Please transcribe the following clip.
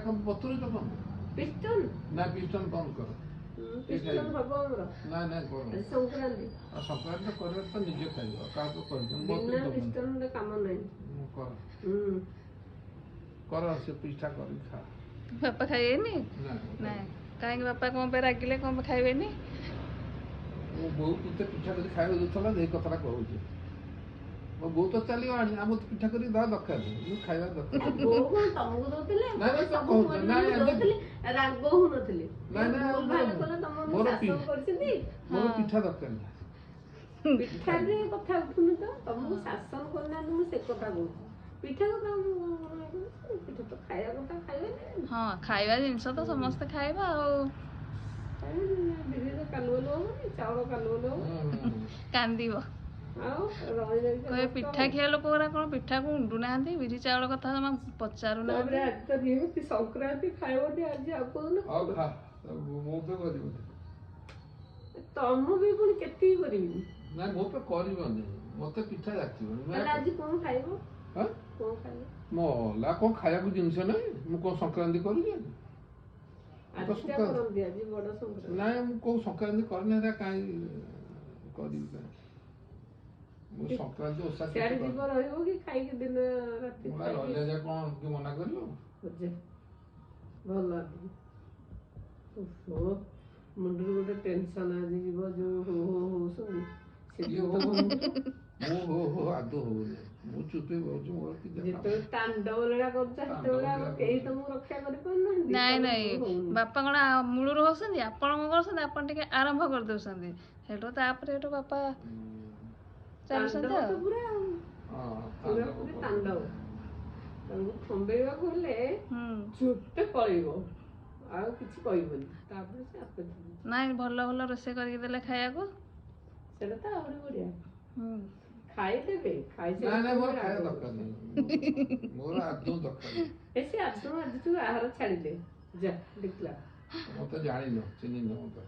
कम पतुरी तो कम पिस्टन ना पिस्टन बंद कर पिस्टन हबो हमरो ना ना करो संक्रांति संक्रांति तो करे तो निजे खाइबो का तो कर बिना पिस्टन रे काम नहीं कर हम्म कर से पिठा कर खा बापा खाइबेनी ना ना कहीं बापा कौन पे रागिले कौन पे खाइबेनी वो बहुत कुते पिठा कर खाइबो दुथला देही कतरा कहूची वो बहुत तो चली आनी हम तो पिठा करी दा दरकार नहीं खाइबा दरकार वो कौन तमको दोतले ना ना सब कहू मोर ना दोतले राग हो नथले ना ना मोर भाई कोला तम मोर शासन करछिंदी मोर पिठा दरकार नहीं पिठा रे कथा उठुनी तो तमको शासन करना ମୁଁ ସେ କଥା କହୁଛି ପିଠା କଥା ପିଠା ତ ଖାଇବା କଥା ଖାଇବେନି हाँ खाइबा जिनस तो समस्ते खाइबा ଆଉ ବିରି ତ କାଲୁଅ ହବନି ଚାଉଳ କାଲୁଅ ହବ କାନ୍ଦିବ ଆଉ ରହି ରହି କହେ ପିଠା ଖିଆ ଲୋକ ଗୁରା କଣ ପିଠାକୁ ଉଣ୍ଡୁ ନାହାନ୍ତି ବିରି ଚାଉଳ କଥା ଜମା ପଚାରୁ ତାପରେ ନାହାନ୍ତି ଆଜି ତ ନିହାତି ସଂକ୍ରାନ୍ତି ଖାଇବନି ଆଜି ଆଉ କହୁନ ଆଉ ଖା ମୁଁ ତ କରିବି ତମ ବି ପୁଣି କେତିକି କରିବି ନା ମୁଁ ତ କରିବନି ମତେ ପିଠା ଯାଚିବନି ତାହେଲେ ଆଜି କଣ ଖାଇବ ହଁ କଣ ଖାଇବ ମଲା କଣ ଖାଇବାକୁ ଜିନିଷ ନାହିଁ ମୁଁ କଣ ସଂକ୍ରାନ୍ତି କରୁଛି ଆଜିଟା କରନ୍ତି ଆଜି ବଡ ସଂକ୍ରାନ୍ତି ନାଇଁ ମୁଁ କୋଉ ସଂକ୍ରାନ୍ତି କରିନି ହେରା କାହିଁ କରିବି କାହିଁ ମୁଁ ସଂକ୍ରାନ୍ତି ଓଷା ସିଆଡେ ଯିବ ରହିବ କି ଖାଇକି ଦିନ ରାତି ରହିଲେ ଯା କଣ କିଏ ମନା କରିବ ଭଲ ମୁଣ୍ଡରୁ ଗୋଟେ ଟେନସନ ଆଜି ଯିବ ଯୋଉ ହୋ ହୋ ହଉଛନ୍ତି ମୁଁ ଆଦୌ ହଉନି ମୁଁ ଚୁପି ବସୁଛି ମୋର କିଛି ଯେତେବେଳେ ତାଣ୍ଡବ ଲୀଳା କରୁଛ ସେତେବେଳେ ଆଉ କେହି ତମକୁ ରକ୍ଷା କରିପାରୁନାହାନ୍ତି ନାଇଁ ନାଇଁ ବାପା କଣ ମୂଳରୁ ହଉଛନ୍ତି ଆପଣ କଣ କରୁଛନ୍ତି ଆପଣ ଟିକେ ଆରମ୍ଭ କରିଦଉଛନ୍ତି ସେଠୁ ତାପରେ ସେଠୁ ବାପା ଚାଲୁଛନ୍ତି ଆଉ ପୁରା ତାଣ୍ଡବ ତାଙ୍କୁ ଥମ୍ବେଇବାକୁ ହେଲେ ଚୁପଟେ ପଳେଇବ ଆଉ କିଛି କହିବନି ତାପରେ ସେ ଆପେ ନାଇଁ ଭଲ ଭଲ ରୋଷେଇ କରିକି ଦେଲେ ଖାଇବାକୁ ସେଟା ତ ଆହୁରି ବଢିଆ ଖାଇଦେବେ ଖାଇବା ଦରକାର ନାହିଁ ମୋର ଆଦୌ ଦରକାର ନାହିଁ ସେ ଆଦୌ ଆଜିଠୁ ଆହାର ଛାଡ଼ିଲେ ଯା ଦେଖିଲା ମତେ ଜାଣିନ ଚିହ୍ନିନ ମତେ